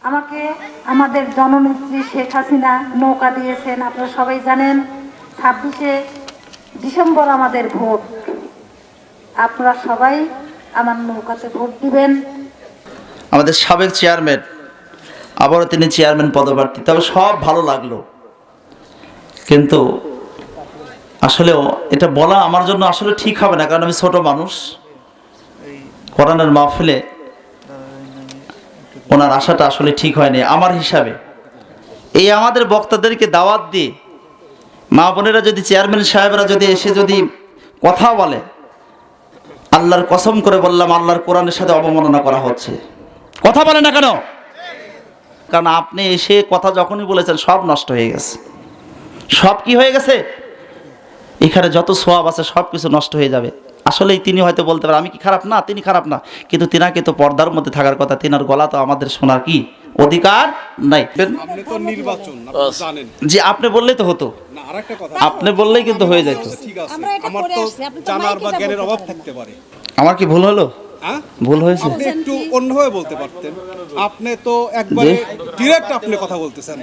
আমাকে আমাদের জননেত্রী শেখ হাসিনা নৌকা দিয়েছেন। আপনারা সবাই জানেন 26শে ডিসেম্বর আমাদের ভোট। আপনারা সবাই আমার নৌকাতে ভোট দিবেন। আমাদের সাবেক চেয়ারম্যান, আবারও তিনি চেয়ারম্যান পদপ্রার্থী। তবে সব ভালো লাগলো, কিন্তু আসলেও এটা বলা আমার জন্য আসলে ঠিক হবে না, কারণ আমি ছোট মানুষ। কোরআনের মাহফিলে ওনার আশাটা আসলে ঠিক হয়নি আমার হিসাবে। এই আমাদের বক্তাদেরকে দাওয়াত দিয়ে মা বোনেরা যদি, চেয়ারম্যান সাহেবরা যদি এসে যদি কথা বলে, আল্লাহর কসম করে বললাম আল্লাহর কোরআনের সাথে অবমাননা করা হচ্ছে। কথা বলে না কেন? কারণ আপনি এসে কথা যখনই বলেছেন সব নষ্ট হয়ে গেছে। সব কি হয়ে গেছে? এখানে যত সোয়াব আছে সব কিছু নষ্ট হয়ে যাবে। আসলেই তিনি হয়তো বলতে পারেন আমি কি খারাপ না, তিনি খারাপ না, কিন্তু তিনাকে তো পর্দার মধ্যে থাকার কথা। তিনার গলা তো আমাদের শোনার কি অধিকার নাই? আপনি তো নির্বাচন আপনি জানেন। যে আপনি বললেই তো হতো, না আরেকটা কথা, আপনি বললেই কিন্তু হয়ে যেত। ঠিক আছে, আমার তো জানার বা জ্ঞানের অভাব থাকতে পারে। আমার কি ভুল হলো? হ্যাঁ, ভুল হয়েছে? আপনি একটু অন্যভাবে বলতে পারতেন। আপনি তো একবারে ডিরেক্ট আপনি কথা বলতেছেন,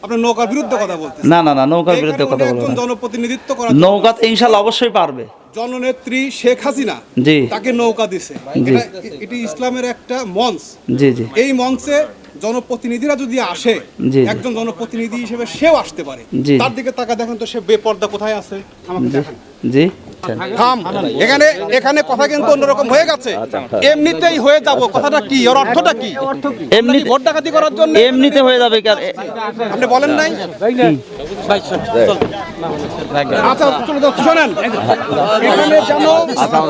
আপনি নৌকার বিরুদ্ধে কথা বলতেছেন। না না না, নৌকার বিরুদ্ধে কথা বলবো একজন না। জনপ্রতিনিধিত্ব করার নৌকাতে ইনশাআল্লাহ অবশ্যই পারবে। জননেত্রী শেখ হাসিনা জি তাকে নৌকা দিছে। জি। এটি ইসলামের একটা মঞ্চ। জি জি এই মঞ্চে জনপ্রতিনিধিরা যদি আসে, জি। একজন জনপ্রতিনিধি হিসেবে সেও আসতে পারে। জি। তার দিকে তাকা দেখেন তো, সে বেপর্দা কোথায় আছে আমাকে দেখান। জি থাম, এখানে কথা কিন্তু অন্যরকম হয়ে গেছে। এমনিতেই হয়ে যাব, কথাটা কি, ওর অর্থটা কি? এমনি ভোট ডাকাতি করার জন্য এমনিতে হয়ে যাবে কি আর? আপনি বলেন নাই? আচ্ছা চলে যাও, শোনেন এখানে যেন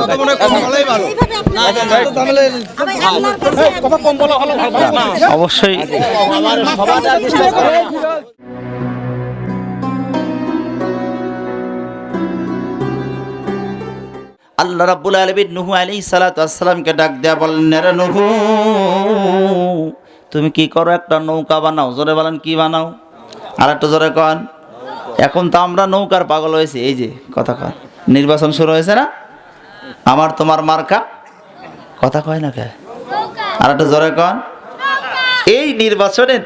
কথা বলাই ভালো। কথা কম বলা হলো ভালো না। অবশ্যই আল্লাহ রাব্বুল আলামিন নূহ আলাইহিস সালাতু ওয়াস সালামকে ডাক দেয়া বললেন, রে নূহ, তুমি কি করো? একটা নৌকা বানাও। জোরে বলেন, কি বানাও? আর একটু জোরে কন। এখন তো আমরা নৌকার পাগল হয়েছি। এই যে কথা কন, নির্বাচন শুরু হয়েছে না? আমার তোমার মার্কা, কথা কয় না কে? আর একটু জোরে কন। এই নির্বাচনের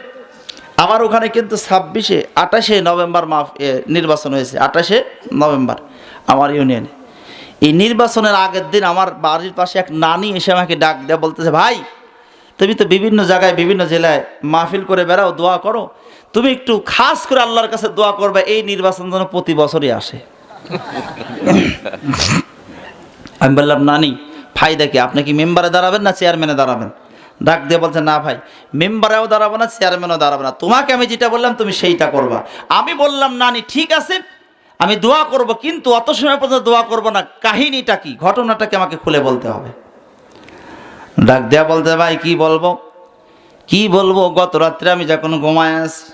আমার ওখানে কিন্তু 28শে নভেম্বর নির্বাচন হয়েছে। 28শে নভেম্বর আমার ইউনিয়নে। এই নির্বাচনের আগের দিন আমার বাড়ির পাশে এক নানি এসে আমাকে ডাক দেয়া বলতেছে, ভাই তুমি তো বিভিন্ন জায়গায় বিভিন্ন জেলায় মাহফিল করে বেড়াও, দোয়া করো, তুমি একটু খাস করে আল্লাহর কাছে দোয়া করবে এই নির্বাচন যেন প্রতি বছরই আসে। আমি বললাম, নানি ফায়দা কি? আপনি কি মেম্বারে দাঁড়াবেন না চেয়ারম্যানে দাঁড়াবেন? ডাক দিয়ে বলছে, না ভাই, মেম্বারেও দাঁড়াবো না, চেয়ারম্যানও দাঁড়াবো না, তোমাকে আমি যেটা বললাম তুমি সেইটা করবা। আমি বললাম, নানি ঠিক আছে, আমি দোয়া করব, কিন্তু অত সময় পর্যন্ত দোয়া করব না, কাহিনীটা কি, ঘটনাটাকে আমাকে খুলে বলতে হবে। ডাক দেয়া বলতে, ভাই কি বলবো? কি বলবো? গত রাত্রে আমি যখন ঘুমায় আছি,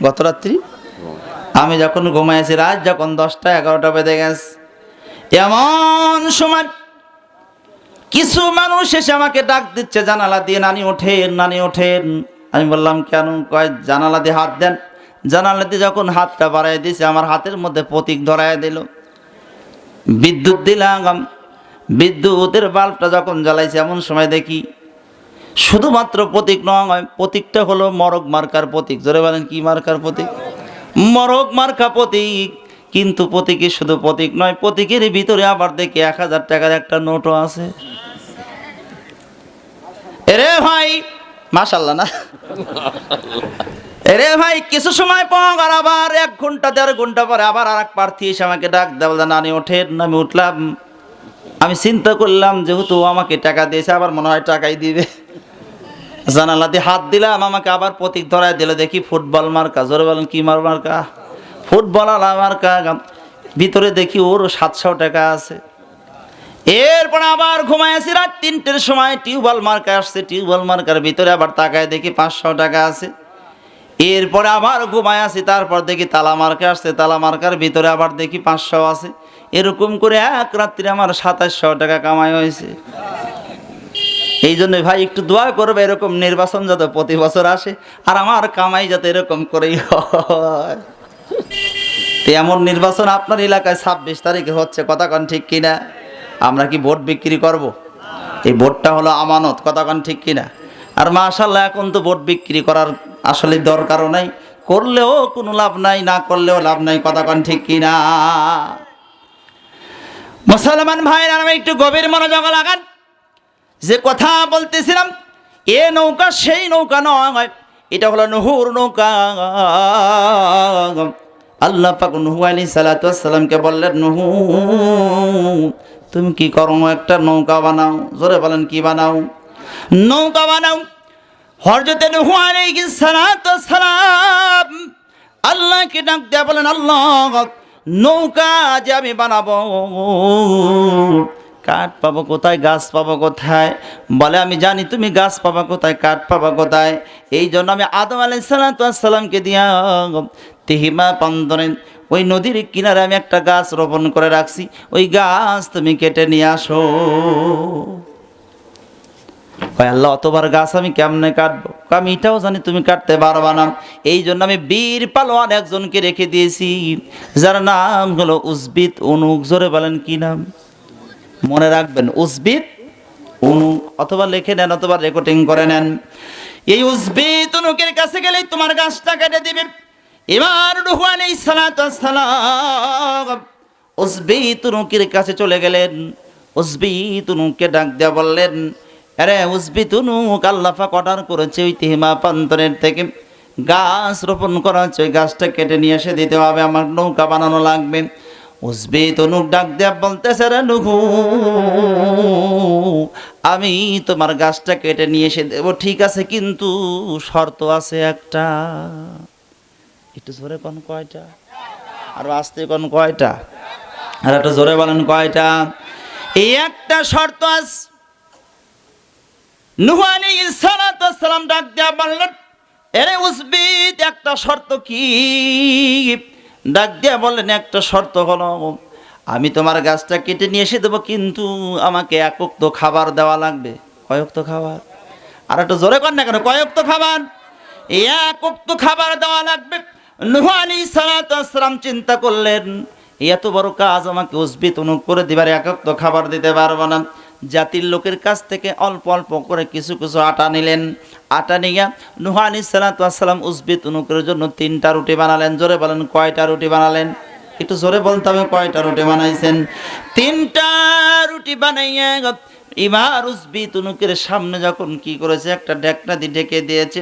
গত রাত্রি আমি যখন ঘুমায় আছি, রাত যখন 10টা 11টা বেজে গেছে, এমন সময় কিছু মানুষ এসে আমাকে ডাক দিচ্ছে জানালা দিয়ে, নানি ওঠেন, নানি ওঠেন। আমি বললাম কেন? কয় জানালা দিয়ে হাত দেন। জানালা দিয়ে যখন হাতটা বাড়াই দিয়েছে, আমার হাতের মধ্যে প্রতীক ধরায় দিল। বিদ্যুৎ দিলাম, বিদ্যুতের বাল্বটা যখন জ্বালাইছে, এমন সময় দেখি শুধুমাত্র প্রতীক নয়, প্রতীকটা হলো মরগ মার্কার প্রতীক। জোরে বলেন, কি মার্কার প্রতীক? মরগ মার্কা প্রতীক। কিন্তু প্রতীকে শুধু প্রতীক নয়, প্রতীকের ভিতরে আবার দেখি 1000 টাকার একটা নোটও আছে। এরে ভাই, মাশাআল্লাহ না? এরে ভাই, কিছু সময় পর আর আবার 1 ঘন্টা 1.5 ঘন্টা পরে আবার আর এক প্রার্থী এসে আমাকে ডাক দেয়, নানি ওঠেন। আমি উঠলাম। আমি চিন্তা করলাম যেহেতু আমাকে টাকা দিয়েছে, আবার মনে হয় টাকাই দিবে। জানালা দিয়ে হাত দিলাম, আমাকে আবার প্রতীক ধরায় দিল। দেখি ফুটবল মার্কা। জোরে বলেন, কি মার্কা? ফুটবল মার্কা। ভিতরে দেখি ওর 700 টাকা আছে। এরপরে আবার ঘুমায় আছি, রাত 3টের সময় টিউবওয়েল মার্কা আসছে। টিউবওয়েল মার্কার ভিতরে আবার তাকায় দেখি 500 টাকা আছে। এরপরে আবার ঘুমায় আছি, তারপর দেখি তালা মার্কা আসছে। তালা মার্কার ভিতরে আবার দেখি 500 আছে। এরকম করে এক রাত্রে আমার 2700 টাকা কামাই হয়েছে। এই জন্য ভাই একটু দোয়া করবে, এরকম নির্বাচন যাতে প্রতি বছর আসে, আর আমার কামাই যাতে এরকম করেই হয়। এমন নির্বাচন আপনার এলাকায় 26 তারিখে হচ্ছে, কথা কন ঠিক কিনা? আমরা কি ভোট বিক্রি করব? এই ভোটটা হলো আমানত, কথা কন ঠিক কিনা? আর মাশাআল্লাহ এখন তো বোট বিক্রি করার আসলে দরকারও নাই, করলেও কোনো লাভ নাই, না করলেও লাভ নাই, কথা কন ঠিক কিনা? মুসলমান ভাইরা আমি একটু গভীর মনোযোগ লাগান। যে কথা বলতেছিলাম, এ নৌকা সেই নৌকা নয়, এটা হলো নূহুর নৌকা। আল্লাহ পাক নূহ আলাইহিস সালাতু ওয়াস সালামকে বললেন, নূহ তুমি কি করো? একটা নৌকা বানাও। জোরে বলেন, কি বানাও? নৌকা বানাও। হযরতে নূহ আলাইহিস সালাতু ওয়াস সালাম আল্লাহকে ডাক দিয়ে বলেন, আল্লাহ নৌকা যে আমি বানাবো, কাঠ পাবো কোথায়, গাছ পাবো কোথায়? বলে, আমি জানি তুমি গাছ পাবা কোথায়, কাঠ পাবা কোথায়। এই জন্য আমি আদম আলাইহিস সালামকে দিয়া তিহিমা পন্দরে ওই নদীর কিনারে আমি একটা গাছ রোপণ করে রাখছি, ওই গাছ তুমি কেটে নিয়ে আসো। কয়, আল্লাহ অতবার গাছ আমি কেমনে কাটবো? আমি এটাও জানি তুমি কাটতে পারবা না। এই জন্য আমি বীর পালোয়ান একজনকে রেখে দিয়েছি, যার নাম হলো উজবিত উনুক। জোরে বলেন, কি নাম? মনে রাখবেন, উজবিত উনুক, অথবা লিখে নেন অথবা রেকর্ডিং করে নেন। এই উজবিত উনুকের কাছে গেলেই তোমার গাছটা কেটে দিবে। এবার নূহ আলাইহিস সালাতু ওয়াস সালাম উজবিত উনুকের কাছে চলে গেলেন। উজবিত উনুককে ডাক দিয়া বললেন, আরে উজবিত উনুক, আল্লাহ পাক অর্ডার করেছে ওই তিহিমা প্রান্তরের থেকে গাছ রোপণ করা হচ্ছে, ওই গাছটা কেটে নিয়ে এসে দিতে হবে, আমার নৌকা বানানো লাগবে। উজবিত উনুক ডাক দিয়া বলতেছে, রে নূহ, আমি তোমার গাছটা কেটে নিয়ে এসে দেবো, ঠিক আছে, কিন্তু শর্ত আছে একটা। একটু জোরে কোন কয়টা? আর আস্তে কোন কয়টা? আর একটু জোরে বলেন, কয়টা? এই একটা শর্ত আছে। নূহ আলাইহিস সালাতু ওয়াস সালাম ডাক দিয়া বললেন, আরে উজবিত, একটা শর্ত কি? ডাক দিয়া বললেন, একটা শর্ত হলো আমি তোমার গাছটা কেটে নিয়ে এসে দেবো, কিন্তু আমাকে এক ওক্ত খাবার দেওয়া লাগবে। কয় ওক্ত খাবার? আর একটু জোরে কর না কেন? কয় ওক্ত খাবার? এক ওক্ত খাবার দেওয়া লাগবে। নূহ আলাইহিস সালাতু ওয়াস সালাম চিন্তা করলেন, এত বড় কাজ আমাকে উজবিত উনুক করে দিবার, এক ওক্ত খাবার দিতে পারবো না। জাতির লোকের কাছ থেকে অল্প অল্প করে কিছু কিছু আটা নিলেন। আটা নিয়ে নূহ আলাইহিস সালাতু ওয়াস সালাম উজবিত উনুকের জন্য 3টা রুটি বানালেন। জোরে বলেন, কয়টা রুটি বানালেন? একটু জোরে বলতে হবে, কয়টা রুটি বানাইছেন? 3টা রুটি বানাইয়া এবার উজবিত উনুকের সামনে যখন কি করেছে, একটা ঢাকনা দিয়ে ঢেকে দিয়েছে।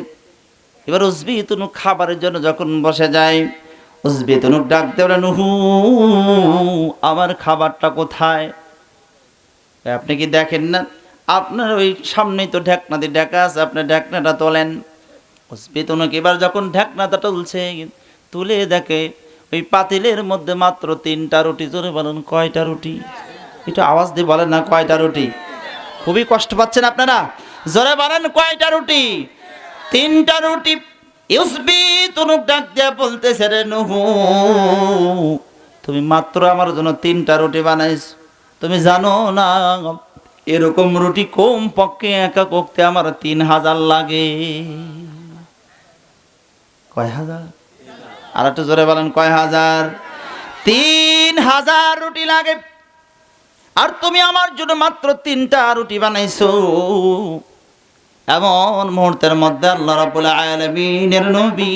এবার উজবিত উনুক খাবারের জন্য যখন বসে যায়, উজবিত উনুক ডাক দিয়ে বলে, নূহ, আমার খাবারটা কোথায়? আপনি কি দেখেন না? আপনার ওই সামনেই তো ঢাকনা দিয়ে ঢাকা আছে, আপনি ঢাকনাটা তোলেন। উজবিত উনুক এবার যখন ঢাকনাটা তুলছে, তুলে দেখে ওই পাতিলের মধ্যে মাত্র 3টা রুটি। জোরে বলেন, কয়টা রুটি? একটু আওয়াজ দিয়ে বলেন না, কয়টা রুটি? খুবই কষ্ট পাচ্ছেন আপনারা, জোরে বলেন, কয়টা রুটি? 3টা রুটি। উজবিত উনুক ডাক দিয়া বলতেছে, রে নূহ, তুমি মাত্র আমার জন্য 3টা রুটি বানাইছ, তুমি জানো না এরকম রুটি কম পক্ষে একা করতে আমার 3000 লাগে। কয় হাজার? আর একটু জোরে বলেন, কয় হাজার? 3000 রুটি লাগে। আর তুমি আমার জন্য মাত্র 3টা রুটি বানাইছো। এমন মুহূর্তের মধ্যে আল্লাহ রাব্বুল আলামিনের নবী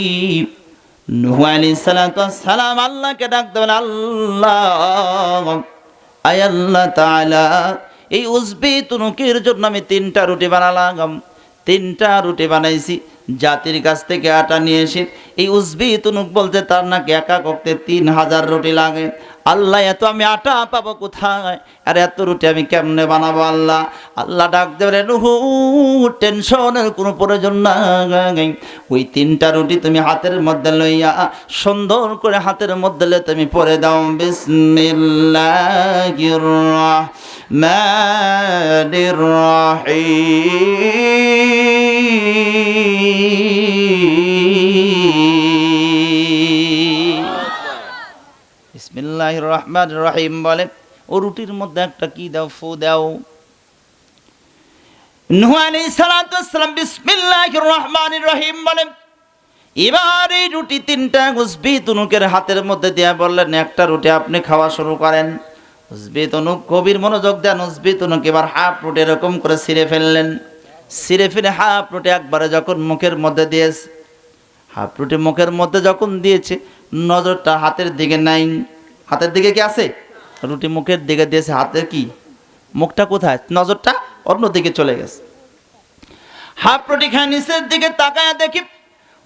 নূহ আলাইহিস সালাতু ওয়াস সালাম আল্লাহকে ডাক দেন, আল্লাহ, আয় আল্লাহ তাআলা, এই উজবিত উনুকের জন্য আমি 3টা রুটি বানালাম। 3টা রুটি বানাইছি, জাতির কাছ থেকে আটা নিয়ে এসে এই উজবিত উনুক বলতে তার নাকি একা করতে 3000 রুটি লাগে। আল্লাহ, এত আমি আটা পাবো কোথায়? আর এত রুটি আমি কেমনে বানাবো? আল্লাহ আল্লাহ ডাক দেবে, নূহ, টেনশনের কোনো প্রয়োজন নাই। ওই 3টা রুটি তুমি হাতের মধ্যে লইয়া সুন্দর করে হাতের মধ্যে লইয়া তুমি পরে দাও, বিসমিল্লাহির রাহমানির রাহিম। বিসমিল্লাহির রহমানির রহিম বলে, ও রুটির মধ্যে একটা কি দাও? ফু দাও। নূহ আলাইহিস সালাতু ওয়াস সালাম বিসমিল্লাহির রহমানির রহিম বলে, এবার এই রুটি 3টা উজবিত উনুকের হাতের মধ্যে দিয়া বললেন, একটা রুটি আপনি খাওয়া শুরু করেন। উজবিত উনুক গভীর মনোযোগ দেন। উজবিত উনুক এবার হাফ রুটি এরকম করে ছিঁড়ে ফেললেন। ছিঁড়ে ফিরে হাফ রুটি একবারে যখন মুখের মধ্যে দিয়েছে, হাফ রুটি মুখের মধ্যে যখন দিয়েছে, নজরটা হাতের দিকে নাই। হাতের দিকে কি আছে? রুটি মুখের দিকে দিয়েছে, হাতের কি, মুখটা কোথায়? নজরটা অন্যদিকে চলে গেছে। হাফ রুটি খায়, নিচের দিকে তাকায় দেখি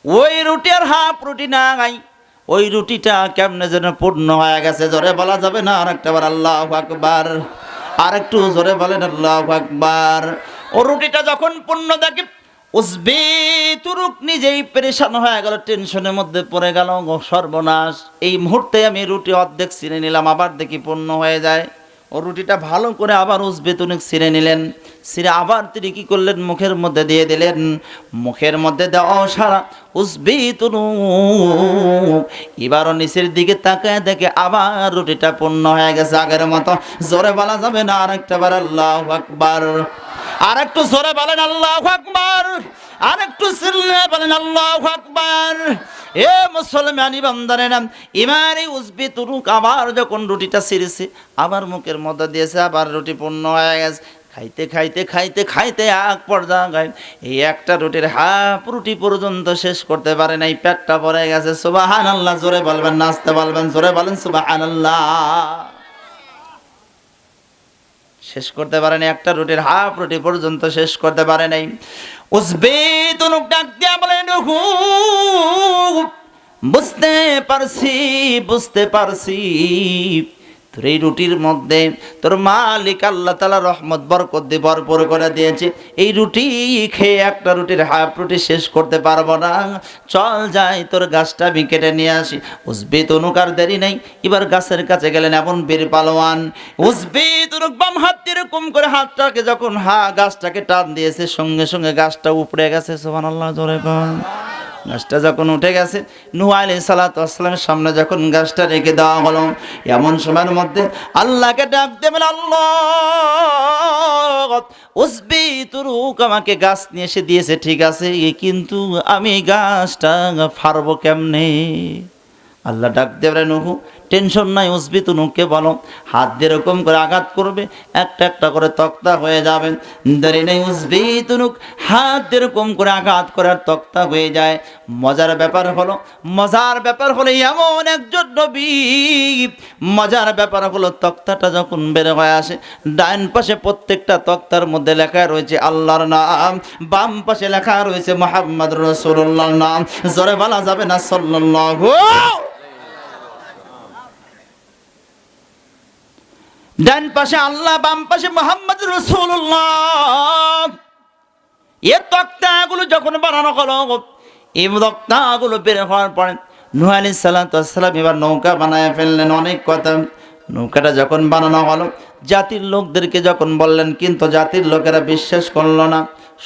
ওই রুটি আর হাফ রুটি নাই, ওই রুটিটা কেমনে যেন পূর্ণ হয়ে গেছে। জোরে বলা যাবে না? আর একটা বার আল্লাহু আকবার, আর একটু জোরে বলেন আল্লাহু আকবার। ও রুটিটা যখন পূর্ণ দেখি, উসবি তুরুক নিজেই পেরেশান হয়ে গেল, টেনশনের মধ্যে পড়ে গেল, সর্বনাশ। এই মুহূর্তে আমি রুটি অর্ধেক ছিঁড়ে নিলাম, আবার দেখি পূর্ণ হয়ে যায়। ও রুটিটা ভালো করে আবার উসবে তুনুক ছিঁড়ে নিলেন, ছিঁড়ে আবার তিনি কি করলেন, মুখের মধ্যে দিয়ে দিলেন। মুখের মধ্যে দেওয়া সারা উসবে তুনুক এবারও নিচের দিকে তাকায় দেখে আবার রুটিটা পূর্ণ হয়ে গেছে আগের মতো। জোরে বলা যাবে না? আর একটা বার আল্লাহু আকবার, আর একটু জোরে বলেন আল্লাহু আকবার, আর একটু চিল্লায়ে বলেন আল্লাহু আকবার। এ মুসলমানি বান্দারেরা, ইমানি উসবি তুরুক আবার যখন রুটিটা ছিঁড়েছে, আবার মুখের মধ্যে দিয়েছে, আবার রুটি পূর্ণ হয়ে গেছে। খাইতে খাইতে খাইতে খাইতে এক পর্যায়ে এই একটা রুটির হাফ রুটি পর্যন্ত শেষ করতে পারে নাই, পেটটা ভরে গেছে। সুবহানাল্লাহ জোরে বলবেন, নাচতে বলবেন, জোরে বলেন সুবহানাল্লাহ। শেষ করতে পারে নাই, একটা রুটির হাফ রুটি পর্যন্ত শেষ করতে পারে নাই। উসবে তুনুক ডাক দিয়া বলেন, বুঝতে পারছি, বুঝতে পারছি তোর এই রুটির মধ্যে তোর মালিক আল্লাহ তাআলা রহমত বরকত দিয়ে ভরপুর করে দিয়েছে। এই রুটি খেয়ে একটা রুটির হাফ রুটি শেষ করতে পারবো না, চল যাই তোর গাছটা আমি কেটে নিয়ে আসি। উসবে তুনুক আর দেরি নাই, এবার গাছের কাছে গেলেন এমন বীর পালোয়ান। উসবে তুনুক বাম হাত দিয়ে এরকম করে হাতটাকে যখন গাছটাকে টান দিয়েছে, সঙ্গে সঙ্গে গাছটা উপড়ে গেছে। সুবহানাল্লাহ জোরে বল। গাছটা যখন উঠে গেছে, নূহ আলাইহিস সালাতু ওয়াস সালামের সামনে যখন গাছটা রেখে দেওয়া হলো, এমন সময়ের মধ্যে আল্লাহকে ডাক দেবেন, আল্লাহ উসবি তুরুক আমাকে গাছ নিয়ে এসে দিয়েছে ঠিক আছে, কিন্তু আমি গাছটা ফাড়বো কেমনে? আল্লাহ ডাক দেবেন, নূহ টেনশন নাই, উসবি তুনুকে বলো, হাত দিয়ে এরকম করে আঘাত করবে, একটা একটা করে তক্তা হয়ে যাবে। দেরি নেই, উসবি তুনুক হাত দিয়ে এরকম করে আঘাত করার তক্তা হয়ে যায়। মজার ব্যাপার হলো, মজার ব্যাপার হলো এমন একজন নবী, মজার ব্যাপার হলো তক্তাটা যখন বের হয়ে আসে, ডান পাশে প্রত্যেকটা তক্তার মধ্যে লেখা রয়েছে আল্লাহর নাম, বাম পাশে লেখা রয়েছে মুহাম্মদুর রাসূলুল্লাহর নাম। জোরে বলা যাবে না সাল্লাল্লাহু? ডান পাশে আল্লাহ, বাম পাশে মুহাম্মদুর রাসূলুল্লাহ। এই তক্তাগুলো যখন বানানো হলো, এই তক্তাগুলো বের হওয়ার পরে নূহ আলাইহিস সালাতু ওয়াস সালাম এবার নৌকা বানায় ফেললেন। অনেক কথা, নৌকাটা যখন বানানো হলো, জাতির লোকদেরকে যখন বললেন, কিন্তু জাতির লোকেরা বিশ্বাস করলো না,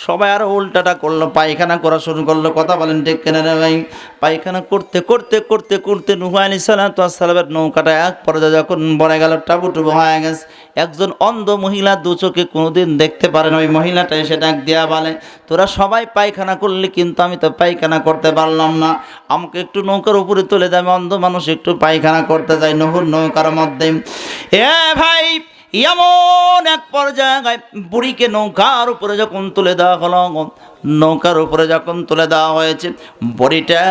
সবাই আরো উল্টাটা করলো, পায়খানা করা শুরু করলো। কথা বলেন ঠিক কিনা রে ভাই? পায়খানা করতে করতে করতে করতে নূহ আলাইহিস সালাতু ওয়াস সালামের নৌকাটা এক পর্যায়ে যখন ভরে গেল, টাবুটুবু হয়ে গেছে। একজন অন্ধ মহিলা, দু চোখে কোনোদিন দেখতে পারে না, ওই মহিলাটা এসে ডাক দিয়া বলে, তোরা সবাই পায়খানা করলি, কিন্তু আমি তো পায়খানা করতে পারলাম না, আমাকে একটু নৌকার উপরে তুলে দে, আমি অন্ধ মানুষ, একটু পায়খানা করতে যাই নূহর নৌকার মধ্যে। এ ভাই, এমন এক পর্যায়ে বুড়িকে নৌকার উপরে যখন তুলে দেওয়া হলো, নৌকার উপরে যখন তুলে দেওয়া হয়েছে, বুড়িটা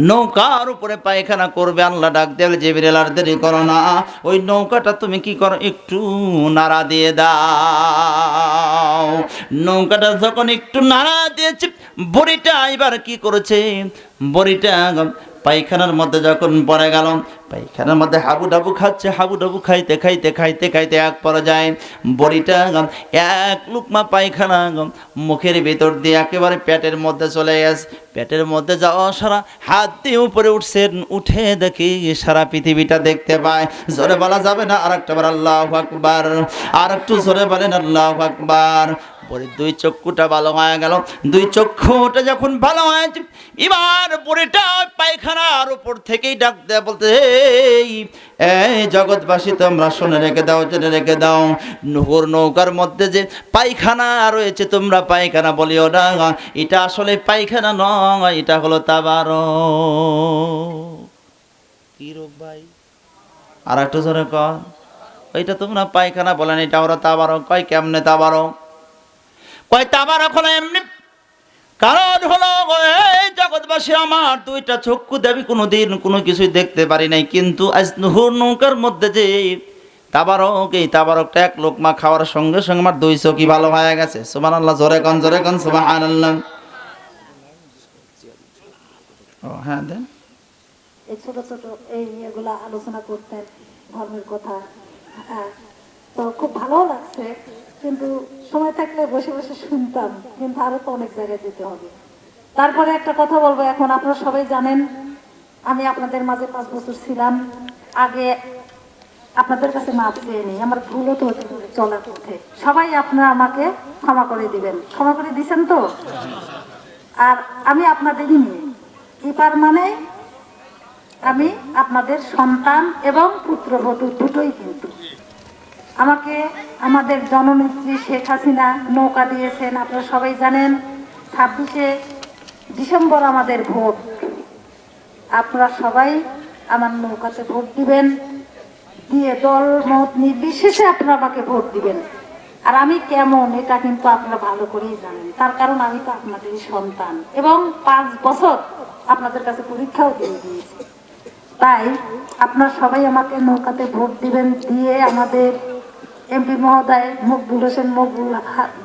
নৌকার উপরে পায়খানা করবে। আল্লাহ ডাক দেবে, জিবরিল আর দেরি করো না, ওই নৌকাটা তুমি কি করো, একটু নাড়া দিয়ে দাও। নৌকাটা যখন একটু নাড়া দিয়েছে, বুড়িটা এবার কি করেছে, বুড়িটা পায়খানার মধ্যে যখন পড়ে গেল, পায়খানার মধ্যে হাবুডাবু খাচ্ছে, হাবুডাবু খাইতে খাইতে খাইতে খাইতে এক পর্যায়ে বড়িটা এক লুকমা পায়খানা মুখের ভিতর দিয়ে একেবারে পেটের মধ্যে চলে গেছে। পেটের মধ্যে যাওয়া সারা হাত দিয়ে উপরে উঠছেন, উঠে দেখি সারা পৃথিবীটা দেখতে পায়। জোরে বলা যাবে না? আর একটা বার আল্লাহু আকবার, আর একটু জোরে বলেন আল্লাহু আকবার। পরে দুই চক্ষুটা ভালো হয়ে গেল, দুই চক্ষুটা যখন ভালো হয়েছে, এবার পরেটা পায়খানার উপর থেকেই ডাক দেয়, বলতে এই জগৎবাসী তোমরা শুনে রেখে দাও, জেনে রেখে দাও, নূহর নৌকার মধ্যে যে পায়খানা রয়েছে, তোমরা পায়খানা বলিও না, এটা আসলে পায়খানা নয়, এটা হলো তাবারক। কি রূপ ভাই? আর একটু জোরে কর, ওইটা তোমরা পায়খানা বলেন, এটা ওরা তাবারক। কয় কেমনে তাবারক? কয় তাবারক হলো এমনি, কারণ হলো এই জগৎবাসী আমার দুইটা চক্ষু দেবী কোনোদিন কোনো কিছুই দেখতে পারি নাই, কিন্তু আজ নুহুর নৌকার মধ্যে যে তাবারক, এই তাবারকটা এক লোকমা খাওয়ার সঙ্গে সঙ্গে আমার দুই চোখই ভালো হয়ে গেছে। সুবহানাল্লাহ, জোরে কন সুবহানাল্লাহ। ও হ্যাঁ, দেন। এই ছোট ছোট এই এগুলা আলোচনা করতেন, ধর্মের কথা। হ্যাঁ, তো খুব ভালো লাগছে, কিন্তু সময় থাকলে বসে বসে শুনতাম, কিন্তু আরো তো অনেক জায়গায় যেতে হবে। তারপরে একটা কথা বলবো, এখন আপনারা সবাই জানেন আমি আপনাদের মাঝে 5 বছর ছিলাম। আগে আপনাদের কাছে মাপ চেয়ে নিই, আমার ভুলও তো হতে পারে চলার পথে। সবাই আপনারা আমাকে ক্ষমা করে দিবেন, ক্ষমা করে দিছেন তো? আর আমি আপনাদেরই মেয়ে, ইপার মানে আমি আপনাদের সন্তান এবং পুত্রবধূ দুটোই। কিন্তু আমাকে আমাদের জননেত্রী শেখ হাসিনা নৌকা দিয়েছেন, আপনারা সবাই জানেন। 26শে ডিসেম্বর আমাদের ভোট, আপনারা সবাই আমার নৌকাতে ভোট দিবেন, দিয়ে দল মত নির্বিশেষে আপনারা আমাকে ভোট দিবেন। আর আমি কেমন এটা কিন্তু আপনারা ভালো করেই জানেন, তার কারণ আমি তো আপনাদেরই সন্তান এবং 5 বছর আপনাদের কাছে পরীক্ষাও দিয়ে দিয়েছি। তাই আপনারা সবাই আমাকে নৌকাতে ভোট দিবেন, দিয়ে আমাদের এমপি মহোদয় মকবুল হোসেন মকবুল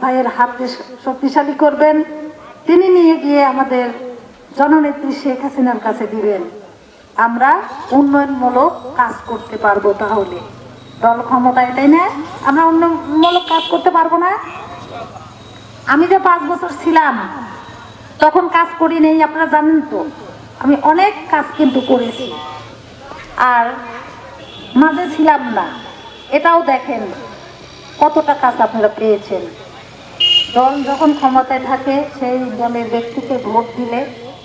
ভাইয়ের হাতকে শক্তিশালী করবেন। তিনি নিয়ে গিয়ে আমাদের জননেত্রী শেখ হাসিনার কাছে দিবেন, আমরা উন্নয়নমূলক কাজ করতে পারবো। তাহলে দল ক্ষমতায়, তাই না? আমরা উন্নয়নমূলক কাজ করতে পারবো না? আমি যে 5 বছর ছিলাম তখন কাজ করি নেই, আপনারা জানেন তো। আমি অনেক কাজ কিন্তু করেছি, আর মাঝে ছিলাম না, এটাও দেখেন কতটা কাজ আপনারা পেয়েছেন। দল যখন ক্ষমতায় থাকে সেই দলের ব্যক্তিকে ভোট দিলে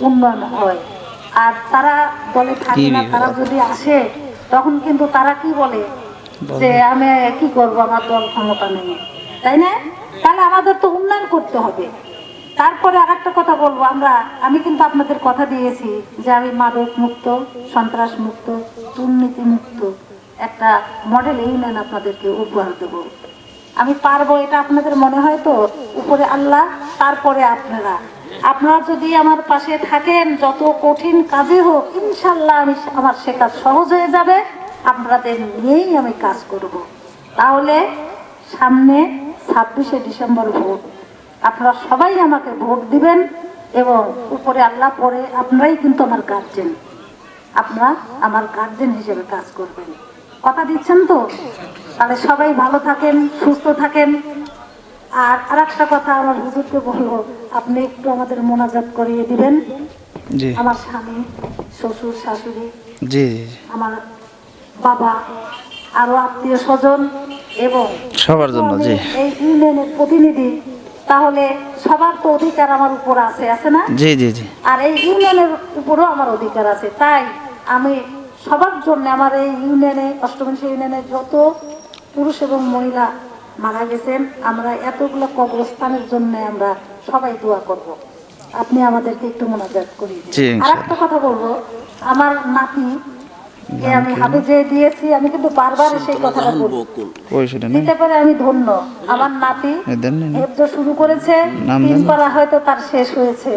উন্নয়ন হয়, আর তারা দলে থাকে না, তারা যদি আসে তখন কিন্তু তারা কি বলে যে আমি কি করব, আমার দল ক্ষমতা নেই, তাই না? তাহলে আমাদের তো উন্নয়ন করতে হবে। তারপরে আর একটা কথা বলবো, আমি কিন্তু আপনাদের কথা দিয়েছি যে আমি মাদক মুক্ত, সন্ত্রাস মুক্ত, দুর্নীতি মুক্ত একটা মডেল ইউনিয়ন আপনাদেরকে উপহার দেবো। আমি পারবো, এটা আপনাদের মনে হয় তো? উপরে আল্লাহ, তারপরে আপনারা যদি আমার পাশে থাকেন, যত কঠিন কাজে হোক ইনশাল্লাহ আমার সে কাজ সহজ হয়ে যাবে। আপনাদের নিয়েই আমি কাজ করব। তাহলে সামনে 26শে ডিসেম্বর ভোট, আপনারা সবাই আমাকে ভোট দিবেন এবং উপরে আল্লাহ, পরে আপনারাই কিন্তু আমার গার্জেন, আপনারা আমার গার্জেন হিসেবে কাজ করবেন। কথা দিচ্ছেন তো? তাহলে সবাই ভালো থাকেন, সুস্থ থাকেন। আর আরেকটা কথা আমার হুজুরকে বলবো, আপনি একটু আমাদের মোনাজাত করিয়ে দিবেন। আমার স্বামী, শ্বশুর, শাশুড়ি, আমার বাবা, আরো আত্মীয় স্বজন এবং সবার জন্য এই ইউনিয়নের প্রতিনিধি, তাহলে সবার তো অধিকার আমার উপর আছে, আছে না? আর এই ইউনিয়নের উপরও আমার অধিকার আছে। তাই আমি সবার জন্য, আমার এই ইউনিয়নে, অষ্টবিংশ ইউনিয়নে যত পুরুষ এবং মহিলা মারা গেছেন, আমরা এতগুলো কবরস্থানের জন্য আমরা সবাই দোয়া করব। আপনি আমাদেরকে একটু মোনাজাত করিয়ে দিন। আর একটা কথা বলবো, আমার নাতি আমি হাফেজে দিয়েছি, আমি কিন্তু বারবার সেই কথাটা বলি, দিতে পারে আমি ধন্য। আমার নাতি হেফজ শুরু করেছে, 3 পারা হয়তো তার শেষ হয়েছে।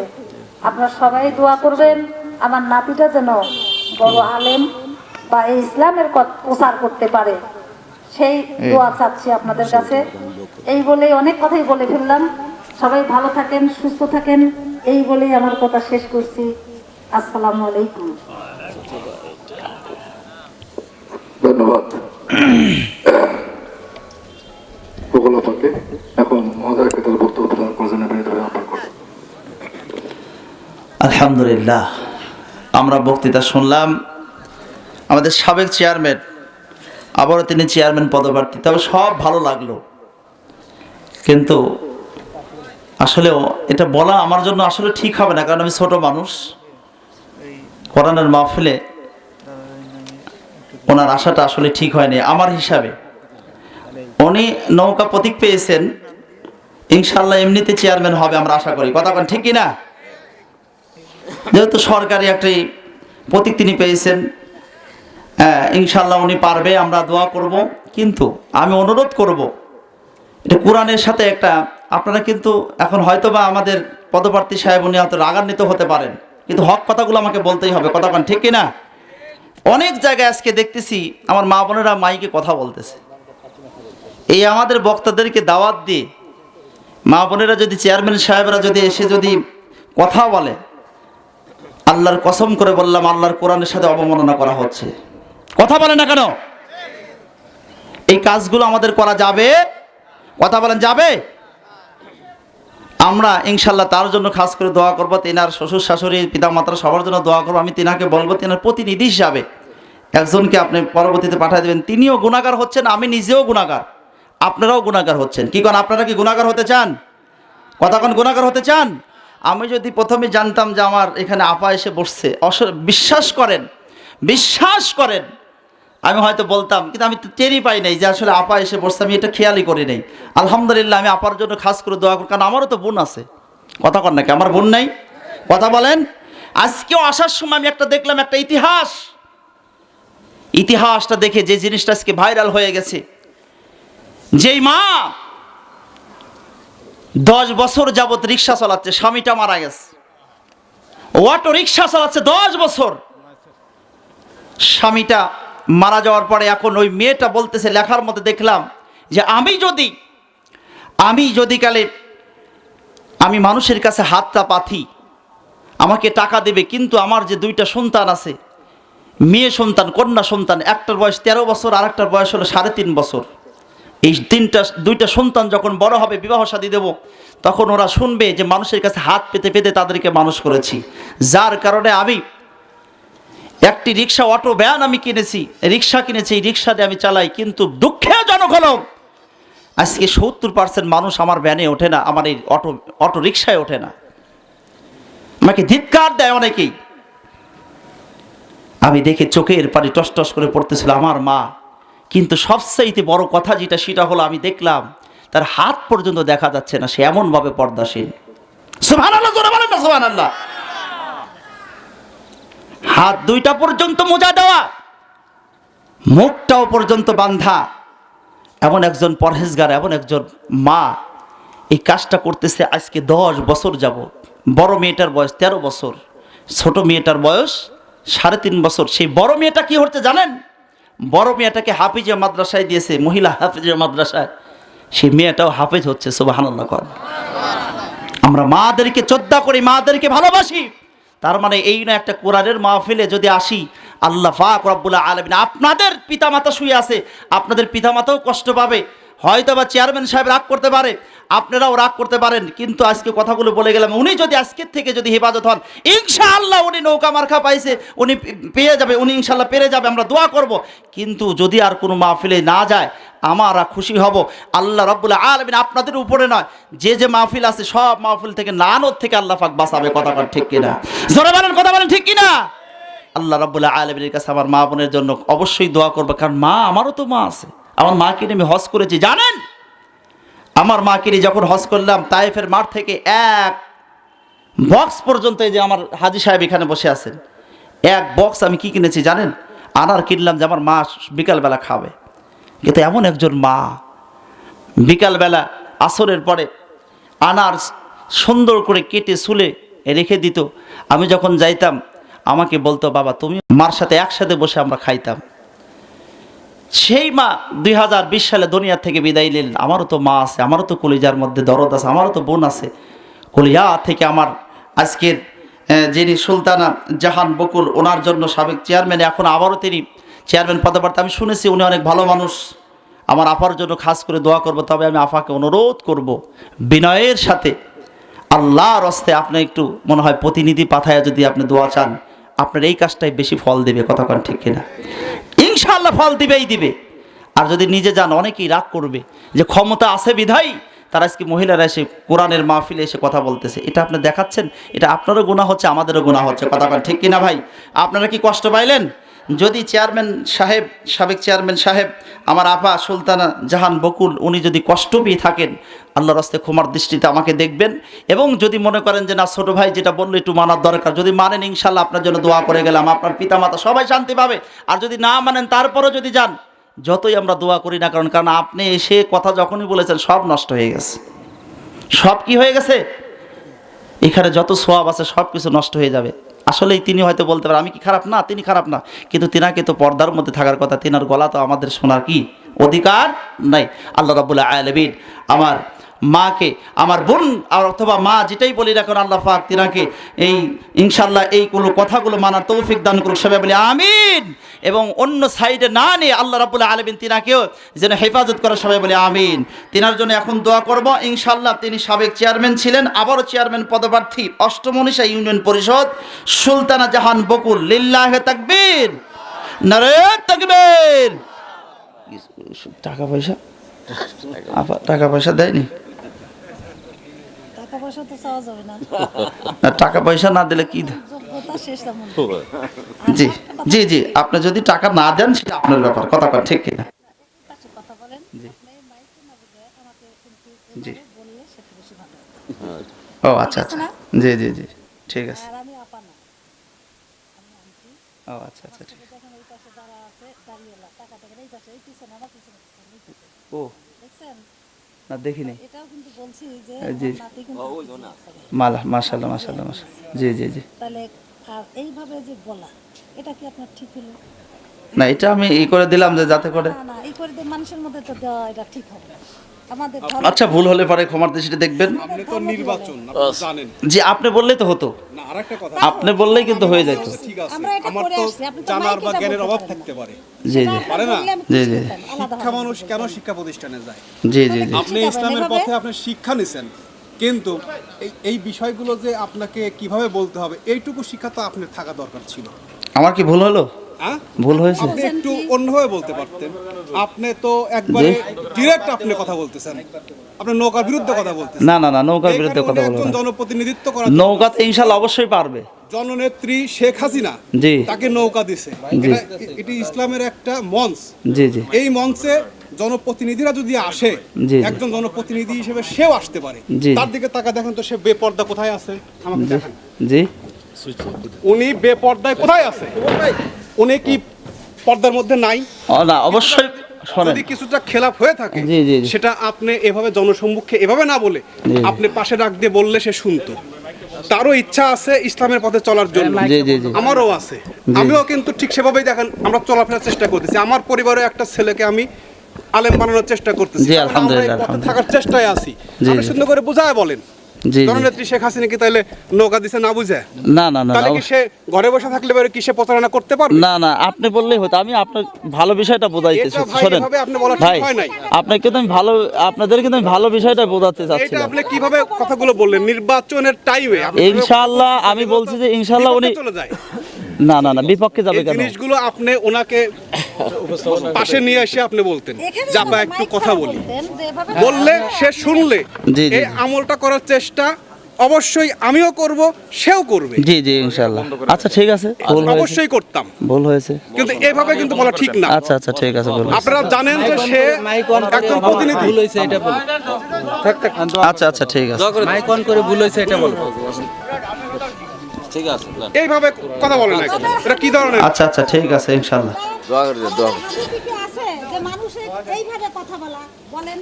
আপনারা সবাই দোয়া করবেন আমার নাতিটা যেন বড় আলেম বা এই ইসলামের প্রচার করতে পারে, সেই দোয়া চাচ্ছি আপনাদের কাছে। এই বলেই অনেক কথাই বলে ফেললাম। সবাই ভালো থাকেন, সুস্থ থাকেন, এই বলেই আমার কথা শেষ করছি। আসসালামু আলাইকুম। ধন্যবাদ। এখন মহোদয়কে তার বক্তব্য প্রদান করার আহ্বান করব। আলহামদুলিল্লাহ, আমরা বক্তৃতা শুনলাম। আমাদের সাবেক চেয়ারম্যান, আবারও তিনি চেয়ারম্যান পদপ্রার্থী, তবে সব ভালো লাগলো, কিন্তু আসলেও এটা বলা আমার জন্য আসলে ঠিক হবে না, কারণ আমি ছোট মানুষ। কোরআনের মাহফিলে ওনার আশাটা আসলে ঠিক হয়নি আমার হিসাবে। উনি নৌকা প্রতীক পেয়েছেন, ইনশাল্লাহ এমনিতে চেয়ারম্যান হবে আমরা আশা করি। কথা ঠিক কিনা? যেহেতু সরকারি একটি প্রতীক তিনি পেয়েছেন, ইনশাল্লাহ উনি পারবে, আমরা দোয়া করব। কিন্তু আমি অনুরোধ করব, এটা কোরআনের সাথে একটা আপনারা কিন্তু এখন হয়তো বা আমাদের পদপ্রার্থী সাহেব উনি হয়তো রাগান্বিত হতে পারেন, কিন্তু হক কথাগুলো আমাকে বলতেই হবে, কথা কান ঠিক কিনা? অনেক জায়গায় আজকে দেখতেছি আমার মা বোনেরা মাইকে কথা বলতেছে। এই আমাদের বক্তাদেরকে দাওয়াত দিয়ে মা বোনেরা যদি, চেয়ারম্যান সাহেবরা যদি এসে যদি কথা বলে, আল্লাহর কসম করে বললাম আল্লাহর কোরআনের সাথে অবমাননা করা হচ্ছে। কথা বলে না কেন? এই কাজগুলো আমাদের করা যাবে? কথা বলেন, যাবে? আমরা ইনশাল্লাহ তার জন্য খাস করে দোয়া করবো, তেনার শ্বশুর শাশুড়ি পিতামাতারা সবার জন্য দোয়া করবো। আমি তেনাকে বলবো তেনার প্রতিনিধি হিসাবে একজনকে আপনি পরবর্তীতে পাঠিয়ে দেবেন। তিনিও গুনাহগার হচ্ছেন, আমি নিজেও গুনাহগার, আপনারাও গুনাহগার হচ্ছেন। কি কোন আপনারা কি গুনাহগার হতে চান? কথা কোন গুনাহগার হতে চান? আমি যদি প্রথমে জানতাম যে আমার এখানে আপা এসে বসছে, বিশ্বাস করেন আমি হয়তো বলতাম, কিন্তু আমি তো টেরই পাই নাই যে আসলে আপা এসে বসছে, আমি এটা খেয়ালই করি নাই। আলহামদুলিল্লাহ, আমি আপার জন্য খাস করে দোয়া করি, কারণ আমারও তো বোন আছে। কথা কন নাকি? আমার বোন নাই? কথা বলেন। আজকেও আসার সময় আমি একটা দেখলাম, একটা ইতিহাসটা দেখে যে জিনিসটা আজকে ভাইরাল হয়ে গেছে, যেই মা 10 বছর যাবত রিক্সা চালাচ্ছে, স্বামীটা মারা গেছে, অটো রিক্সা চালাচ্ছে 10 বছর, স্বামীটা মারা যাওয়ার পরে এখন ওই মেয়েটা বলতেছে, লেখার মধ্যে দেখলাম যে আমি যদি কালে আমি মানুষের কাছে হাতটা পাথি, আমাকে টাকা দেবে, কিন্তু আমার যে 2টা সন্তান আছে, মেয়ে সন্তান, কন্যা সন্তান, একটার বয়স 13 বছর আর একটার বয়স হলো 3.5 বছর, এই 2টা সন্তান যখন বড় হবে, বিবাহ শাদী দেব, তখন ওরা শুনবে যে মানুষের কাছে হাত পেতে পেতে তাদেরকে মানুষ করেছি। যার কারণে আমি একটি রিক্সা, অটো ভ্যান আমি কিনেছি, রিক্সা কিনেছি, এই রিক্সা দিয়ে আমি চালাই। কিন্তু দুঃখজনক হলো আজকে 70% মানুষ আমার ভ্যানে ওঠে না, আমার এই অটো রিক্সায় ওঠে না, আমাকে ধিক্কার দেয় অনেকেই। আমি দেখে চোখের পানি টস টস করে পড়তেছিল আমার মা। কিন্তু সবচাইতে বড় কথা যেটা, সেটা হলো আমি দেখলাম তার হাত পর্যন্ত দেখা যাচ্ছে না, সে এমনভাবে পর্দাশীল। সুবহানাল্লাহ, জোরে বলেন না সুবহানাল্লাহ। হাত 2টা পর্যন্ত মোজা দেওয়া, মুখটাও পর্যন্ত বান্ধা, এমন একজন পরহেজগার, এমন একজন মা এই কাজটা করতেছে আজকে 10 বছর যাবত। বড় মেয়েটার বয়স 13 বছর, ছোট মেয়েটার বয়স 3.5 বছর। সেই বড় মেয়েটা কি হচ্ছে জানেন? বড় মেয়েটাকে হাফিজে মাদ্রাসায় দিয়েছে, মহিলা হাফিজে মাদ্রাসায়, সেই মেয়েটাও হাফেজ হচ্ছে। সুবহানাল্লাহ। আমরা মাদেরকে শ্রদ্ধা করি, মাদেরকে ভালোবাসি, তার মানে এই না একটা কোরআনের মাহফিলে যদি আসি, আল্লাহ পাক রব্বুল আলামিন, আপনাদের পিতামাতা শুয়ে আছে, আপনাদের পিতামাতাও কষ্ট পাবে, হয়তো বা চেয়ারম্যান সাহেব রাগ করতে পারে, আপনারাও রাগ করতে পারেন, কিন্তু আজকে কথাগুলো বলে গেলাম, উনি যদি আজকের থেকে যদি হেফাজত হন, ইনশাআল্লাহ উনি নৌকা মার্কা পাইছে, উনি পেয়ে যাবে, উনি ইনশাআল্লাহ পেরে যাবে, আমরা দোয়া করব। কিন্তু যদি আর কোনো মাহফিলে না যায়, আমরা খুশি হব। আল্লাহ রাব্বুল আলামিন আপনাদের উপরে নয়, যে মাহফিল আছে সব মাহফিল থেকে, লানত থেকে আল্লাহ পাক বাঁচাবে। কথা বলেন ঠিক কিনা? জোরে বলেন, কথা বলেন ঠিক কিনা? আল্লাহ রাব্বুল আলামিনের কাছে আমার মা বোনের জন্য অবশ্যই দোয়া করবে, কারণ মা, আমারও তো মা আছে। আমার মাকে নিয়ে আমি হজ করেছি, জানেন? আমার মাকে নিয়ে যখন হজ করলাম, তায়েফের মাঠ থেকে এক বক্স পর্যন্ত, এই যে আমার হাজী সাহেব এখানে বসে আছেন, এক বক্স আমি কি কিনেছি জানেন? আনার কিনলাম, যে আমার মা বিকালবেলা খাবে। কিন্তু এমন একজন মা বিকালবেলা আসরের পরে আনার সুন্দর করে কেটে সুলে রেখে দিত। আমি যখন যাইতাম আমাকে বলতো, বাবা তুমি, মার সাথে একসাথে বসে আমরা খাইতাম। সেই মা 2020 সালে দুনিয়া থেকে বিদায় নিলেন। আমারও তো মা আছে, আমারও তো কলিজার মধ্যে দরদ আছে, আমারও তো বোন আছে। কলিজা থেকে আমার আজকের যিনি সুলতানা জাহান বকুল, ওনার জন্য সাবেক চেয়ারম্যান, এখন আবারও তিনি চেয়ারম্যান পদপ্রার্থী, আমি শুনেছি উনি অনেক ভালো মানুষ। আমার আপার জন্য খাস করে দোয়া করব। তবে আমি আপাকে অনুরোধ করব, বিনয়ের সাথে আল্লাহর হস্তে আপনি একটু মনে হয় প্রতিনিধি পাঠায় যদি আপনি দোয়া চান, আপনার এই কাজটাই বেশি ফল দেবে। কথা কন ঠিক কিনা? ইনশাআল্লাহ ফল দিবেই দিবে। আর যদি নিজে যান, অনেকেই রাগ করবে যে ক্ষমতা আছে বিধাই তারা আজকে মহিলারা এসে কোরআনের মাহফিলে এসে কথা বলতেছে। এটা আপনি দেখাচ্ছেন, এটা আপনারও গুনাহ হচ্ছে, আমাদেরও গুনাহ হচ্ছে। কথা কন ঠিক কিনা ভাই? আপনারা কি কষ্ট পাইলেন? যদি চেয়ারম্যান সাহেব, সাবেক চেয়ারম্যান সাহেব, আমার আপা সুলতানা জাহান বকুল, উনি যদি কষ্ট পেয়ে থাকেন, আল্লাহর রাস্তায় ক্ষমার দৃষ্টিতে আমাকে দেখবেন। এবং যদি মনে করেন যে না, ছোটো ভাই যেটা বললো একটু মানার দরকার, যদি মানেন ইনশাল্লাহ আপনার জন্য দোয়া করে গেলাম, আপনার পিতামাতা সবাই শান্তি পাবে। আর যদি না মানেন, তারপরও যদি যান, যতই আমরা দোয়া করি না কারণ আপনি এসে কথা যখনই বলেছেন সব নষ্ট হয়ে গেছে। সব কি হয়ে গেছে, এখানে যত সোয়াব আছে সব কিছু নষ্ট হয়ে যাবে। আসলেই তিনি হয়তো বলতে পারেন আমি কি খারাপ না, তিনি খারাপ না, কিন্তু তিনাকে তো পর্দার মধ্যে থাকার কথা, তিনার গলা তো আমাদের শোনার কি অধিকার নাই। আল্লাহ রাব্বুল আলামিন আমার মাকে, আমার বোন আর অথবা মা যেটাই বলি না কেন, আল্লাহ পাক তিনাকে এই ইনশাআল্লাহ এইগুলো কথাগুলো মানার তৌফিক দান করুক, সবাই বলি আমিন। এবং অন্য সাইডে না নিয়ে আল্লাহ রাব্বুল আলামিন তিনাকেও যেন হেফাজত করে, সবাই বলি আমিন। তিনার জন্য এখন দোয়া করব ইনশাআল্লাহ। তিনি সাবেক চেয়ারম্যান ছিলেন, আবারও চেয়ারম্যান পদপ্রার্থী, অষ্টম মনীষা ইউনিয়ন পরিষদ, সুলতানা জাহান বকুল। লিল্লাহে তাকবীর, নারে তাকবীর। টাকা পয়সা টাকা পয়সা দেয়নি, টাকা পয়সা তো চাওয়া যাবে না, না টাকা পয়সা না দিলে কি যোগ্যতা শেষ তেমন। জি জি জি, আপনি যদি টাকা না দেন সেটা আপনার ব্যাপার, কথা কর ঠিক কিনা? কথা বলেন, জি আপনি মাইকে না বুঝে আমাকে কিন্তু জি। এভাবে বললে সেটা বেশি ভালো। ও আচ্ছা আচ্ছা, জি জি জি, ঠিক আছে। আর আমি আপা না, আমি আন্টি। ও আচ্ছা আচ্ছা, ঠিক আছে। দেখেন ওই পাশে যারা আছে দাঁড়িয়েলা, টাকা দেখেন এই পাশে, এই পিছনে আমার পিছনে এই পাশে। ও দেখছেন, না দেখিনি। এটাও কিন্তু বলছি যে জি। আমার নাতি কিন্তু মাশাআল্লাহ মাশাআল্লাহ মাশাআল্লাহ, জি জি জি। তাহলে আর এইভাবে যে বলা, এটা কি আপনার ঠিক হলো? না এটা আমি ই করে দিলাম যে যাতে করে, না না, এই করে দিয়ে মানুষের মধ্যে তো দেওয়া এটা ঠিক হবে না। আমাদের আচ্ছা ভুল হলে পরে ক্ষমার দৃষ্টিতে দেখবেন। আপনি তো নির্বাচন আপনি জানেন জি আপনি বললেই তো হতো, না। আরেকটা কথা, আপনি বললেই কিন্তু হয়ে যেত। ঠিক আছে, আমরা এটা আমার করে তো আসছি, আপনি তো জানার বা মাইকেটা জ্ঞানের বলতে অভাব পারেন থাকতে পারে। জি জি পারে না? জি জি শিক্ষা মানুষ কেন শিক্ষা প্রতিষ্ঠানে যায়? জি জি জি, আপনি ইসলামের পথে আপনি শিক্ষা নিছেন, কিন্তু এই বিষয়গুলো যে আপনাকে কিভাবে বলতে হবে এইটুকু শিক্ষা তো আপনার থাকা দরকার ছিল। আমার কি ভুল হলো? হ্যাঁ, ভুল হয়েছে? আপনি একটু অন্যভাবে বলতে পারতেন। আপনি তো একবারে ডিরেক্ট আপনি কথা বলতেছেন, আপনি নৌকার বিরুদ্ধে কথা বলতেছেন। না না না, নৌকার এই বিরুদ্ধে কথা কারণে বলবো একজন না। জনপ্রতিনিধিত্ব করার জন্য নৌকাতে ইনশাআল্লাহ অবশ্যই পারবে। জননেত্রী শেখ হাসিনা জি তাকে নৌকা দিছে, জি। এটি ইসলামের একটা মঞ্চ। জি জি এই মঞ্চে জনপ্রতিনিধিরা যদি আসে, জি। একজন জনপ্রতিনিধি হিসেবে সেও আসতে পারে। জি। তার দিকে তাকা দেখেন তো, সে বেপর্দা কোথায় আছে আমাকে জি দেখান। জি, উনি বেপর্দায় কোথায় আছে? উনি কি পর্দার মধ্যে নাই? না অবশ্যই শোনেন, যদি কিছুটা খেলাপ হয়ে থাকে জি, জি, জি। সেটা আপনি এভাবে জনসম্মুখে এভাবে না বলে জি। আপনি পাশে ডাক দিয়ে বললে সে শুনতো। তারও ইচ্ছা আছে ইসলামের পথে চলার জন্য, জি জি জি, আমারও আছে। আমিও কিন্তু ঠিক সেভাবেই দেখেন আমরা চলাফেরার চেষ্টা করতেছি। আমার পরিবারে একটা ছেলেকে আমি আলেম বানানোর চেষ্টা করতেছি, জি, কারণ আমরা এই আলহামদুলিল্লাহ, পথে থাকার চেষ্টায় আছি। জি, আপনি জি। সুন্দর করে বুঝায় বলেন। জি জি। জননেত্রী শেখ হাসিনা কি তাহলে নৌকা দিছে না বুঝে? না না না তাহলে কি সে ঘরে বসে থাকলে পরে কি সে প্রচারণা করতে পারবে? না না, আপনি বললেই হতো। আমি আপনার ভালো বিষয়টা বোঝাইতেছি, এটা ভাই শোনেন এভাবে আপনি বলা ঠিক ভাই, হয় নাই। আপনাকে তো আমি ভালো, আপনাদের কিন্তু আমি ভালো বিষয়টা বোঝাতে এটা চাচ্ছিলাম। আপনি কিভাবে কথাগুলো বললেন নির্বাচনের টাইমে? ইনশাআল্লাহ আমি বলছি যে ইনশাআল্লাহ উনি, চলে যায়। না না না, বিপক্ষে যাবে এই কেন? জিনিসগুলো আপনি ওনাকে পাশে নিয়ে এসে আপনি বলতেন এখানে যে আপা আমাদের একটু মাইক কথা ছাড়া বলি, বলতেন যে এভাবে বললে সে শুনলে জি, জি। এই আমলটা করার চেষ্টা অবশ্যই আমিও করব, সেও করবে। জি জি ইনশাআল্লাহ। আচ্ছা ঠিক আছে, ভুল হয়েছে, অবশ্যই করতাম, ভুল হয়েছে। কিন্তু এভাবে কিন্তু বলা ঠিক না। আচ্ছা আচ্ছা ঠিক আছে, ভুল হয়েছে। আপনারা জানেন যে সে একজন প্রতিনিধি। আচ্ছা আচ্ছা ঠিক আছে। মাইক অন করে ভুল হয়েছে এটা বলো। এইভাবে কথা বলেন না, এটা কি ধরনের? আচ্ছা আচ্ছা ঠিক আছে ইনশাআল্লাহ। পরিস্থিতি আছে যে মানুষের এইভাবে কথা বলা, বলেন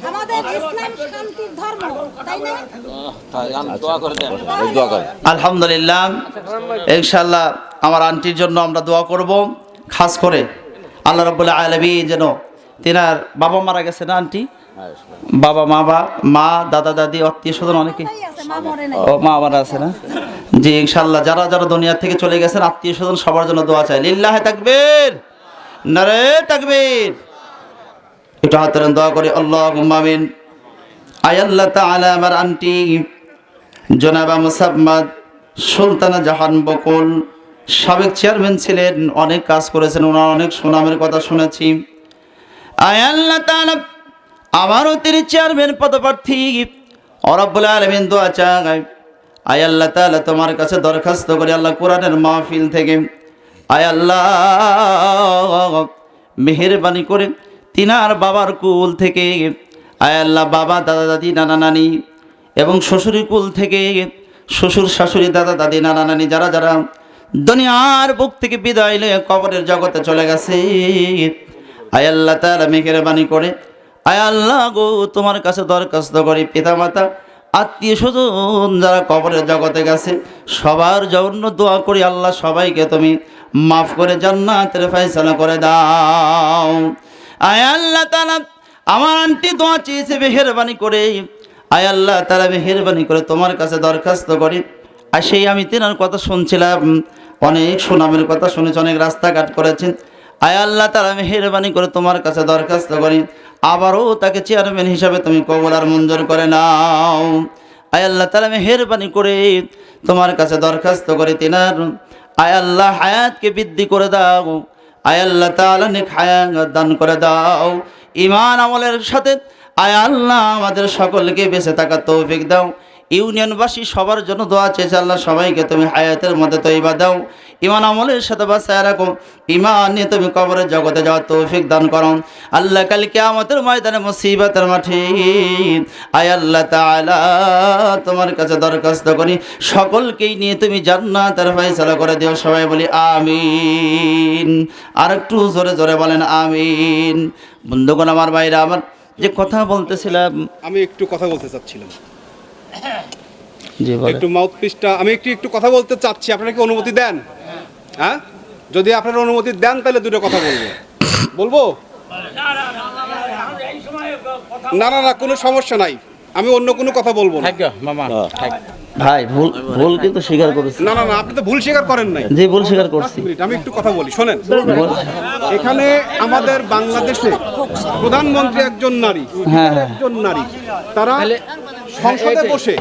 আমাদের ইসলাম শান্তির ধর্ম, তাই না? আলহামদুলিল্লাহ, ইনশাআল্লাহ আমার আন্টির জন্য আমরা দোয়া করব। খাস করে আল্লাহ রাব্বুল আলামিন যেন, তিনার বাবা মারা গেছে না আন্টি, বাবা মা দাদা দাদি আত্মীয় স্বজন অনেকেই, তাই আছে, মা মরে নাই। ও মা আমার আছে না? জি ইনশাআল্লাহ যারা যারা দুনিয়া থেকে চলে গেছেন আত্মীয় স্বজন সবার জন্য দোয়া চাই। লিল্লাহে তাকবীর, নারে তাকবীর। একটু হাত তুলেন, দোয়া করি। আল্লাহুম্মা আমিন। আয় আল্লাহ তাআলা আমার আন্টি জনাবা মুসাম্মাদ সুলতানা জাহান বকুল সাবেক চেয়ারম্যান ছিলেন, অনেক কাজ করেছেন, ওনার অনেক সুনামের কথা শুনেছি। আয় আল্লাহ তাআলা আমারও তিনি চেয়ারম্যান পদপ্রার্থী, রব্বুল আলামিন দোয়া চাই। আয় আল্লাহ তাআলা তোমার কাছে দরখাস্ত করি আল্লাহ কোরআনের মাহফিল থেকে, আয় আল্লাহ মেহেরবানি করে তিনার বাবার কুল থেকে, আয় আল্লাহ বাবা দাদা দাদি নানা নানি এবং শ্বশুরি কুল থেকে, শ্বশুর শাশুড়ি দাদা দাদি নানা নানি যারা যারা দুনিয়ার বুক থেকে বিদায় নিয়ে কবরের জগতে চলে গেছে, আয় আল্লাহ তাআলা মেহেরবানি করে আয় আল্লাহ গো, তোমার কাছে দরখাস্ত করি, পিতামাতা আত্মীয় স্বজন যারা কবরের জগতে গেছে সবার জন্য দোয়া করি, আল্লাহ সবাইকে তুমি মাফ করে জান্নাতের ফয়সালা করে দাও। আয় আল্লাহ তাআলা, আমার আন্টি দোয়া চেয়েছে মেহেরবানি করে, আয় আল্লাহ তাআলা মেহেরবানি করে তোমার কাছে দরখাস্ত করি। আর সেই আমি তেনার কথা শুনছিলাম, অনেক সুনামের কথা শুনেছি, অনেক রাস্তাঘাট করেছেন। আয় আল্লাহ তাআলা মেহেরবানি করে তোমার কাছে দরখাস্ত করি, আবারও তাকে চেয়ারম্যান হিসাবে তুমি কবুল আর মঞ্জুর করে নাও। আয় আল্লাহ তাআলা মেহেরবানি করে তোমার কাছে দরখাস্ত করে তিনার আয় আল্লাহ হায়াতকে বৃদ্ধি করে দাও। আয় আল্লাহ তাআলা নেক হায়াত দান করে দাও, ঈমান আমলের সাথে আয় আল্লাহ আমাদের সকলকে বেঁচে থাকার তৌফিক দাও। ইউনিয়নবাসী সবার জন্য দোয়া চেয়েছে, আল্লাহ সবাইকে তুমি হায়াতের মধ্যে তৈবা দাও, ঈমান আমলের সাথে বাঁচায় রাখো, ঈমান নিয়ে তুমি কবরের জগতে যাওয়ার তৌফিক দান করো। আল্লাহ কাল কিয়ামতের ময়দানে মুসিবতের মাঠে আয় আল্লাহ তাআলা তোমার কাছে দরখাস্ত করি, সকলকেই নিয়ে তুমি জান্নাতের ফয়সালা করে দিও। সবাই বলি আমিন। আর একটু জোরে জোরে বলেন আমিন। বন্ধুগণ আমার ভাইরা, আমার যে কথা বলতেছিলাম, আমি একটু কথা বলতে চাচ্ছিলাম, জি বলেন। একটু মাউথপিসটা আমি একটু কথা বলতে চাচ্ছি, আপনারা কি অনুমতি দেন? হ্যাঁ, যদি আপনারা অনুমতি দেন তাহলে দুটো কথা বলবো। না না না, কোনো সমস্যা নাই, আমি অন্য কোনো কথা বলবো না। মামা ভাই ভুল কিন্তু স্বীকার করেছি। না না না, আপনি তো ভুল স্বীকার করেন নাই। যে ভুল স্বীকার করছি। আমি একটু কথা বলি, শোনেন। এখানে আমাদের বাংলাদেশে প্রধানমন্ত্রী একজন নারী, একজন নারী, তারা সংসদে বসে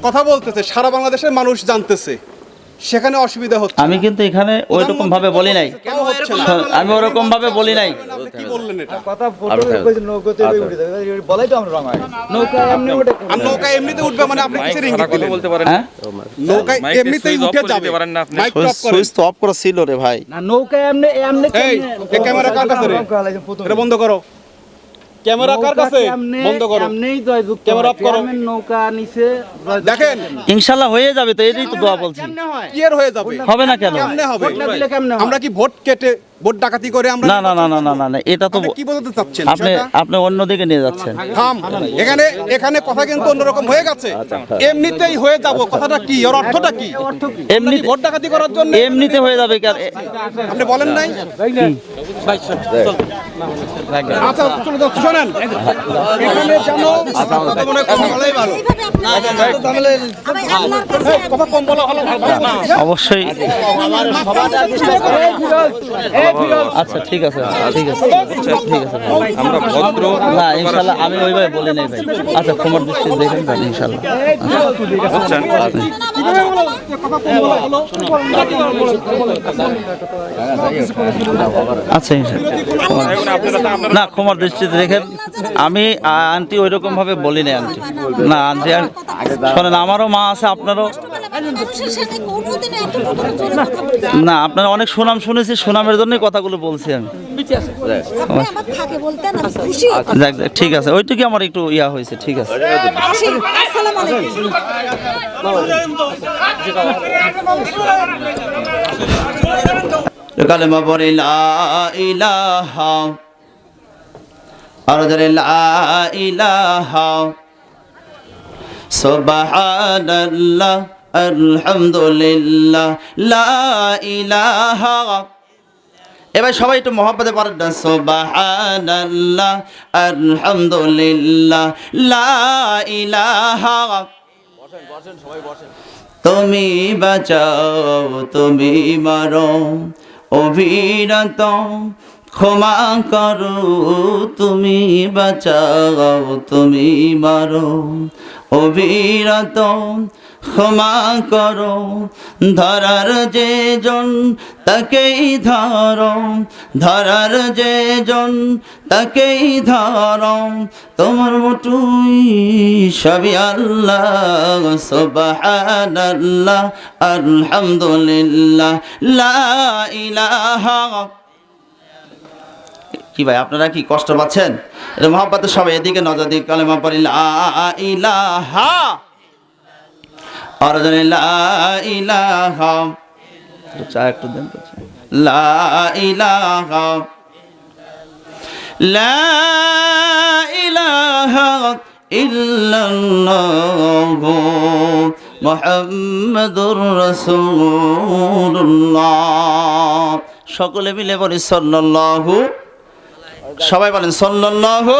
কথা বলতেছে, সারা বাংলাদেশের মানুষ জানতেছে, সেখানে অসুবিধা হচ্ছে। আমি কিন্তু এখানে ওইরকম ভাবে বলি নাই, কেন হচ্ছে না? আমি ওরকম ভাবে বলি নাই। আপনি কি বললেন এটা? কথা ফটো কইছে নৌকাতে উঠে যাবে, বলাই তো আমরা রং হয় নৌকা এমনি উঠে। আর নৌকা এমনিতে উঠবে মানে আপনি কিসের ইঙ্গিত দিলেন? বলতে পারেন হ্যাঁ, নৌকা এমনিতেই উঠে যাবে। মাইক অফ করেন। সুইচ তো অফ করা ছিল রে ভাই। না নৌকা এমনি এমনি এই এই ক্যামেরা কার কাছে রে? এটা বন্ধ করো। ক্যামেরা কার কাছে? বন্ধ করো। এমনিই জয়যুক্ত ক্যামেরা অফ করো। নৌকা নিচে দেখেন ইনশাআল্লাহ হয়ে যাবে, তো এটাই তো দোয়া বলছি। কি এর হয়ে যাবে? হবে না কেন? কেমনে হবে? ভোট না দিলে কেমনে হয়? আমরা কি ভোট কেটে ভোট ডাকাতি করে আমরা? না না না না না না না, এটা তো আপনি কি বলতে চাচ্ছেন? আপনি আপনি অন্যদিকে নিয়ে যাচ্ছেন। থাম, এখানে কথা কিন্তু অন্যরকম হয়ে গেছে। এমনিতেই হয়ে যাব, কথাটা কি? এর অর্থটা কি? এমনি ভোট ডাকাতি করার জন্য এমনিতে হয়ে যাবে কেন? আপনি বলেন নাই? আচ্ছা চলে যাও, শোনেন, এখানে জানো কথা বলাই ভালো। কথা কম বলা ভালো না। অবশ্যই। আচ্ছা ঠিক আছে, ঠিক আছে, ঠিক আছে। আমরা ভদ্র না ইনশাআল্লাহ আমি ওইভাবে বলি নাই ভাই। আচ্ছা ক্ষমার দৃষ্টি দেখেন ভাই ইনশাআল্লাহ। আচ্ছা ইনশাআল্লাহ। না ক্ষমার দৃষ্টিতে দেখেন, আমি আন্টি ওইরকম ভাবে বলি নাই আন্টি। না আন্টি শোনেন, আমারও মা আছে, আপনারও। না আপনার অনেক সুনাম শুনেছি, সুনামের জন্যই কথাগুলো বলছি আমি। যাক যাক, ঠিক আছে, ওইটুকু আমার একটু ইয়া হয়েছে, ঠিক আছে। কালেমা পড়ে লা ইলাহা আর জোরে লা ইলাহা সুবহানাল্লাহ আলহামদুলিল্লাহ লা ইলাহা। এবার সবাই একটু মহব্বতে পারেন না, সুবহানাল্লাহ আলহামদুলিল্লাহ লা ইলাহা। তুমি বাঁচাও তুমি মারো অবিরত, ক্ষমা করো তুমি বাঁচাও তুমি মারো অবিরত, ক্ষমা করো ধরার যে জন তাকেই ধরো, ধরার যে জন তাকেই ধরো, তোমার মতুই সবই আল্লাহ সুবহানাল্লাহ আলহামদুলিল্লাহ লা ইলাহা। কি ভাই আপনারা কি কষ্ট পাচ্ছেন? এটা মহব্বতে সবাই এদিকে নজর দিক, কালেমা পড়ি লা ইলাহা আর জানি লা ইলাহা। চা একটু দেন, লা ইলাহা লা ইলাহা ইল্লাল্লাহু মুহাম্মাদুর রাসূলুল্লাহ। সকলে মিলে বলি সাল্লাল্লাহু, সবাই বলেন সাল্লাল্লাহু